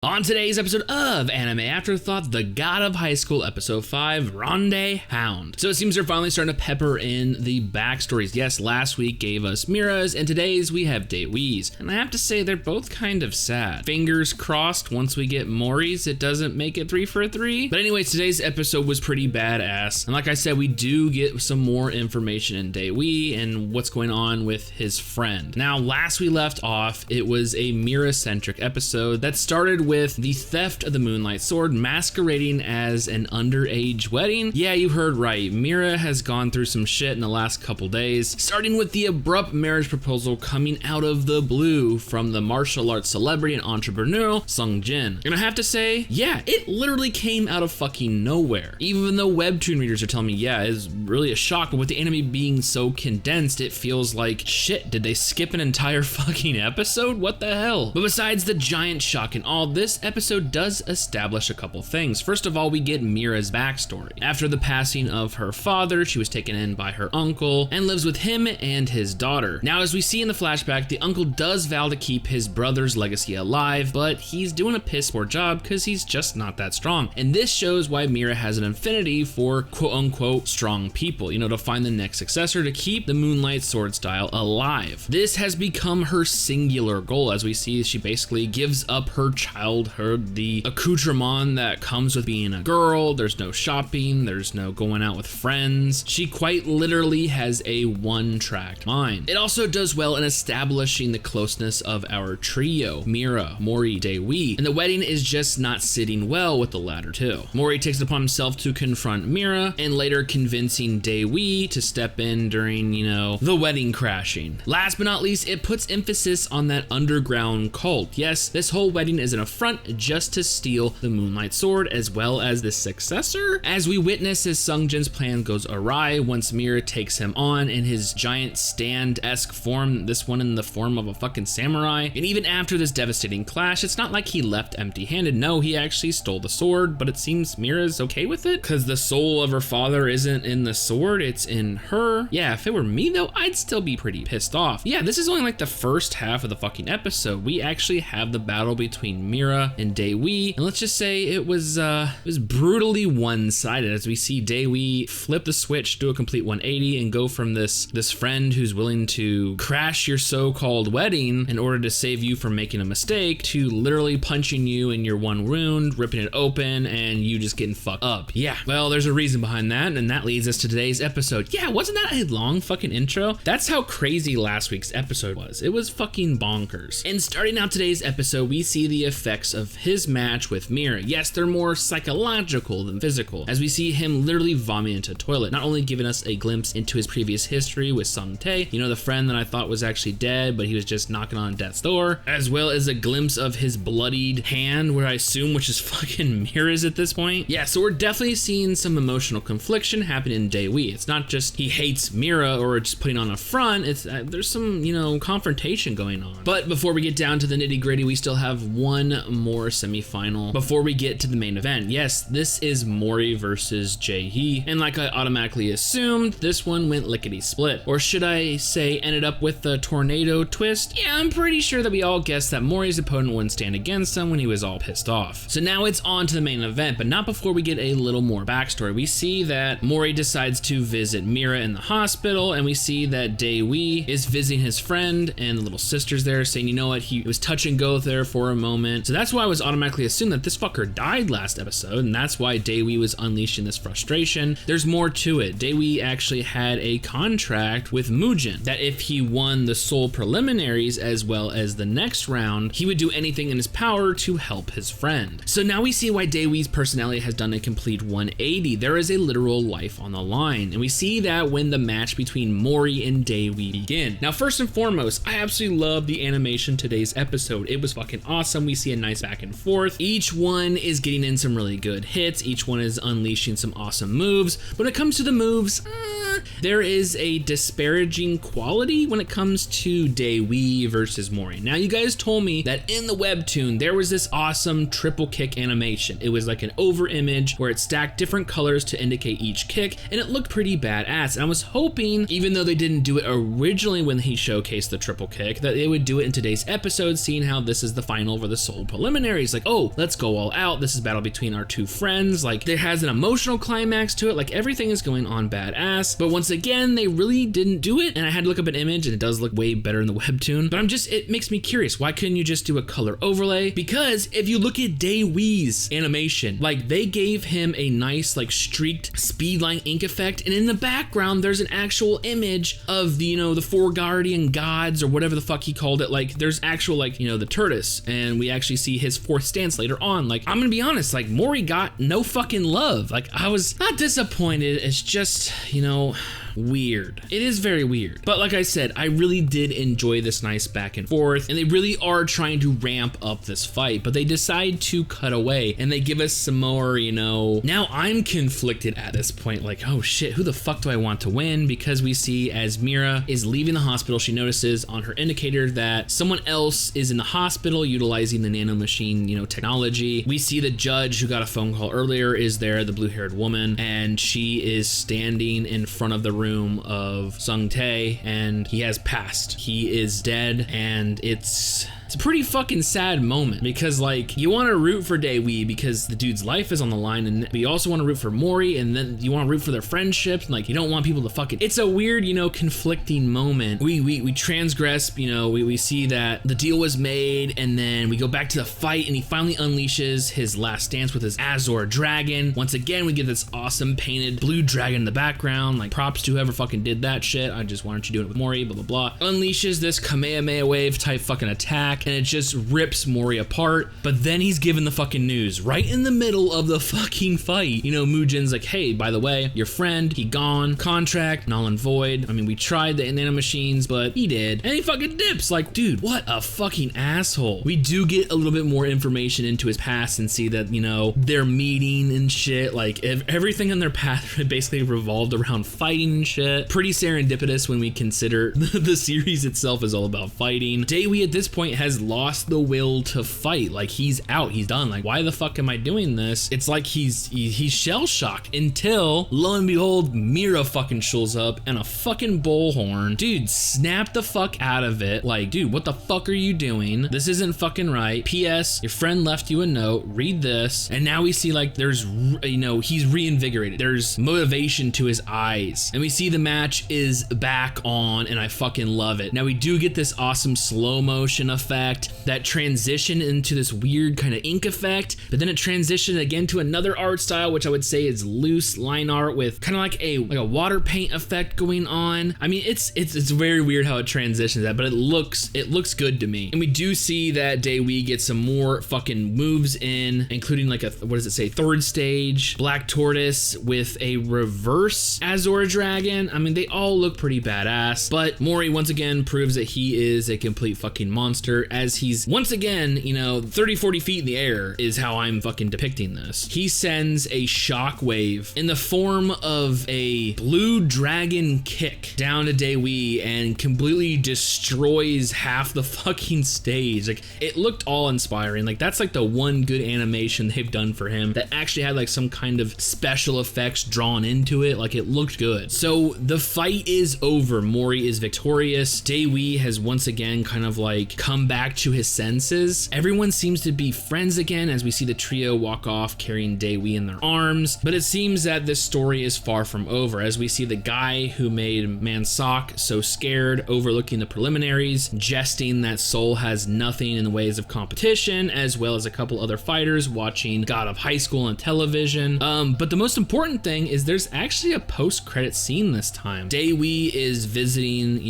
On today's episode of Anime Afterthought, The God of High School, Episode 5, Ronde, Hound. So it seems they're finally starting to pepper in the backstories. Yes, last week gave us Mira's, and today's we have Daewi's. And I have to say, they're both kind of sad. Fingers crossed, once we get Mori's, it doesn't make it 3 for 3. But anyways, today's episode was pretty badass. And like I said, we do get some more information in Daewi and what's going on with his friend. Now, last we left off, it was a Mira-centric episode that started with the theft of the Moonlight Sword masquerading as an underage wedding. Yeah, you heard right. Mira has gone through some shit in the last couple days, starting with the abrupt marriage proposal coming out of the blue from the martial arts celebrity and entrepreneur Sung Jin. And I have to say, yeah, it literally came out of fucking nowhere. Even though webtoon readers are telling me, yeah, it's really a shock, but with the anime being so condensed, it feels like, shit, did they skip an entire fucking episode? What the hell? But besides the giant shock and all, this episode does establish a couple things. First of all, we get Mira's backstory. After the passing of her father, she was taken in by her uncle and lives with him and his daughter. Now, as we see in the flashback, the uncle does vow to keep his brother's legacy alive, but he's doing a piss poor job because he's just not that strong. And this shows why Mira has an affinity for quote-unquote strong people, to find the next successor to keep the Moonlight Sword style alive. This has become her singular goal. As we see, she basically gives up her childhood, the accoutrement that comes with being a girl. There's no shopping, there's no going out with friends. She quite literally has a one-track mind. It also does well in establishing the closeness of our trio, Mira, Mori, Daewi, and the wedding is just not sitting well with the latter two. Mori takes it upon himself to confront Mira and later convincing Daewi to step in during, the wedding crashing. Last but not least, it puts emphasis on that underground cult. Yes, this whole wedding is an affront just to steal the Moonlight Sword as well as the successor, as we witness as Sung Jin's plan goes awry once Mira takes him on in his giant stand-esque form, this one in the form of a fucking samurai. And even after this devastating clash, it's not like he left empty-handed. No, he actually stole the sword, but it seems Mira's okay with it because the soul of her father isn't in the sword, it's in her. Yeah, if it were me though, I'd still be pretty pissed off. Yeah, this is only like the first half of the fucking episode. We actually have the battle between Mira and Daewi, and let's just say it was brutally one-sided as we see Daewi flip the switch, do a complete 180, and go from this friend who's willing to crash your so-called wedding in order to save you from making a mistake to literally punching you in your one wound, ripping it open, and you just getting fucked up. Yeah, well, there's a reason behind that, and that leads us to today's episode. Yeah, wasn't that a long fucking intro? That's how crazy last week's episode was. It was fucking bonkers. And starting out today's episode, we see the effects of his match with Mira. Yes, they're more psychological than physical, as we see him literally vomit into a toilet, not only giving us a glimpse into his previous history with Sung Tae, the friend that I thought was actually dead, but he was just knocking on death's door, as well as a glimpse of his bloodied hand, where I assume which is fucking Mira's at this point. Yeah, so we're definitely seeing some emotional confliction happen in Daewi. It's not just he hates Mira or just putting on a front, it's there's some, confrontation going on. But before we get down to the nitty-gritty, we still have one more semifinal before we get to the main event. Yes, this is Mori versus Jae-hee, and like I automatically assumed, this one went lickety-split. Or should I say ended up with the tornado twist? Yeah, I'm pretty sure that we all guessed that Mori's opponent wouldn't stand against him when he was all pissed off. So now it's on to the main event, but not before we get a little more backstory. We see that Mori decides to visit Mira in the hospital, and we see that Daewi is visiting his friend and the little sisters there, saying, you know what, he was touch and go there for a moment. So that's why I was automatically assumed that this fucker died last episode, and that's why Daewi was unleashing this frustration. There's more to it. Daewi actually had a contract with Mujin that if he won the Seoul preliminaries as well as the next round, he would do anything in his power to help his friend. So now we see why Daewi's personality has done a complete 180. There is a literal life on the line, and we see that when the match between Mori and Daewi begin. Now, first and foremost, I absolutely love the animation today's episode. It was fucking awesome. We see a nice back and forth. Each one is getting in some really good hits. Each one is unleashing some awesome moves. When it comes to the moves, there is a disparaging quality when it comes to Daewi versus Mori. Now, you guys told me that in the webtoon, there was this awesome triple kick animation. It was like an over image where it stacked different colors to indicate each kick, and it looked pretty badass. And I was hoping, even though they didn't do it originally when he showcased the triple kick, that they would do it in today's episode, seeing how this is the final for the Seoul preliminaries. Like, oh, let's go all out. This is battle between our two friends. Like, there has an emotional climax to it. Like, everything is going on badass. But once again, they really didn't do it. And I had to look up an image, and it does look way better in the webtoon. But it makes me curious. Why couldn't you just do a color overlay? Because if you look at Daewi's animation, like, they gave him a nice, like, streaked speedline ink effect. And in the background, there's an actual image of the, the four guardian gods or whatever the fuck he called it. Like, there's actual, like, the tortoise, and we actually see his fourth stance later on. Like, I'm gonna be honest, like, Mori got no fucking love. Like, I was not disappointed. It's just, weird. It is very weird. But like I said, I really did enjoy this nice back and forth, and they really are trying to ramp up this fight, but they decide to cut away and they give us some more, now I'm conflicted at this point, like, oh shit, who the fuck do I want to win? Because we see as Mira is leaving the hospital, she notices on her indicator that someone else is in the hospital utilizing the nanomachine, technology. We see the judge who got a phone call earlier is there, the blue-haired woman, and she is standing in front of the room of Sung Tae, and he has passed. He is dead, and it's a pretty fucking sad moment, because like, you want to root for Daewi because the dude's life is on the line, and you also want to root for Mori, and then you want to root for their friendship, and like, you don't want people to fucking, it's a weird, conflicting moment. We transgress, we see that the deal was made, and then we go back to the fight, and he finally unleashes his last dance with his Azor dragon. Once again, we get this awesome painted blue dragon in the background, like, props to whoever fucking did that shit. I just wanted you doing it with Mori, blah, blah, blah. Unleashes this Kamehameha wave type fucking attack, and it just rips Mori apart. But then he's given the fucking news right in the middle of the fucking fight. Mujin's like, hey, by the way, your friend, he gone, contract null and void. I mean, we tried the nanomachines, but he did, and he fucking dips. Like, dude, what a fucking asshole. We do get a little bit more information into his past and see that, they're meeting and shit. Like, everything in their path basically revolved around fighting and shit. Pretty serendipitous when we consider the series itself is all about fighting. Daewi at this point has lost the will to fight. Like, he's out, he's done. Like, why the fuck am I doing this? It's like he's shell-shocked until, lo and behold, Mira fucking shows up and a fucking bullhorn. Dude, snap the fuck out of it. Like, dude, what the fuck are you doing? This isn't fucking right. P.S. Your friend left you a note. Read this. And now we see, like, there's, he's reinvigorated. There's motivation to his eyes. And we see the match is back on, and I fucking love it. Now, we do get this awesome slow motion effect that transition into this weird kind of ink effect, but then it transitioned again to another art style, which I would say is loose line art with kind of like a water paint effect going on. I mean, it's very weird how it transitions that, but it looks good to me. And we do see that Daewi gets some more fucking moves in, including like a, what does it say, third stage Black Tortoise with a reverse Azor dragon. I mean, they all look pretty badass, but Mori once again proves that he is a complete fucking monster, as he's once again, 30-40 feet in the air is how I'm fucking depicting this. He sends a shockwave in the form of a blue dragon kick down to Daewi and completely destroys half the fucking stage. Like, it looked awe-inspiring. Like, that's like the one good animation they've done for him that actually had like some kind of special effects drawn into it. Like, it looked good. So the fight is over. Mori is victorious. Daewi has once again kind of like come back to his senses. Everyone seems to be friends again as we see the trio walk off carrying Daewi in their arms. But it seems that this story is far from over, as we see the guy who made Mansak so scared overlooking the preliminaries, jesting that Seoul has nothing in the ways of competition, as well as a couple other fighters watching God of High School on television. But the most important thing is there's actually a post-credit scene this time. Daewi is visiting,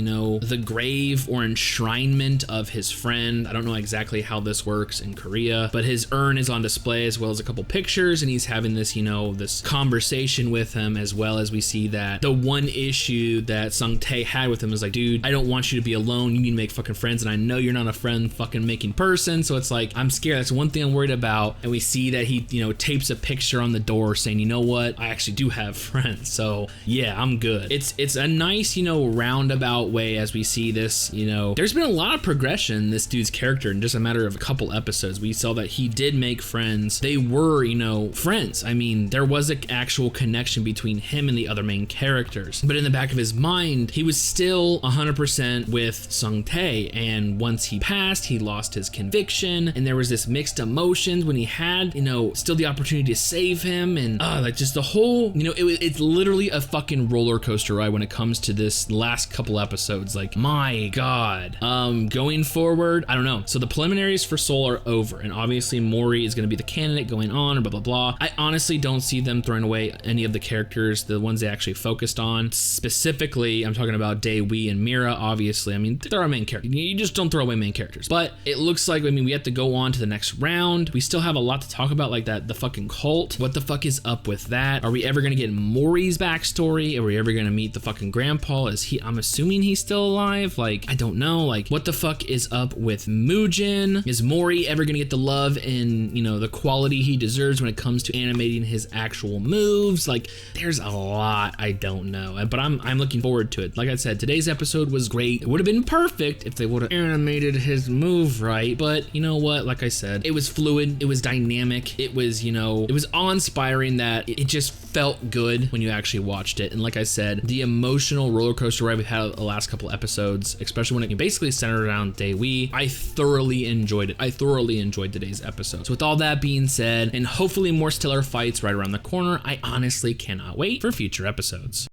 the grave or enshrinement of his friend friend. I don't know exactly how this works in Korea, but his urn is on display as well as a couple pictures, and he's having this, you know, this conversation with him, as well as we see that the one issue that Sung-tae had with him is like, dude, I don't want you to be alone. You need to make fucking friends, and I know you're not a friend fucking making person. So it's like, I'm scared. That's one thing I'm worried about. And we see that he, you know, tapes a picture on the door saying, you know what, I actually do have friends. So yeah, I'm good. It's a nice, you know, roundabout way as we see this, you know, there's been a lot of progression in this dude's character in just a matter of a couple episodes. We saw that he did make friends. They were, you know, friends. I mean, there was an actual connection between him and the other main characters, but in the back of his mind, he was still 100% with Sung-tae, and once he passed, he lost his conviction, and there was this mixed emotions when he had, you know, still the opportunity to save him, and like just the whole, you know, it's literally a fucking roller coaster ride when it comes to this last couple episodes. Like, my god. Going forward, I don't know. So the preliminaries for Seoul are over, and obviously Mori is going to be the candidate going on, or blah blah blah. I honestly don't see them throwing away any of the characters, the ones they actually focused on. Specifically, I'm talking about Daewi and Mira. Obviously, I mean, they're our main characters. You just don't throw away main characters. But it looks like, I mean, we have to go on to the next round. We still have a lot to talk about, like the fucking cult. What the fuck is up with that? Are we ever gonna get Mori's backstory? Are we ever gonna meet the fucking grandpa? I'm assuming he's still alive. Like, I don't know. Like, what the fuck is up with Muujin? Is Mori ever gonna get the love and, you know, the quality he deserves when it comes to animating his actual moves? Like, there's a lot I don't know, but I'm looking forward to it. Like I said, today's episode was great. It would have been perfect if they would have animated his move right, but you know what? Like I said, it was fluid, it was dynamic, it was, you know, it was awe-inspiring that it just felt good when you actually watched it. And like I said, the emotional roller coaster ride we had the last couple episodes, especially when it basically centered around Daewi, I thoroughly enjoyed it. I thoroughly enjoyed today's episode. So with all that being said, and hopefully more stellar fights right around the corner, I honestly cannot wait for future episodes.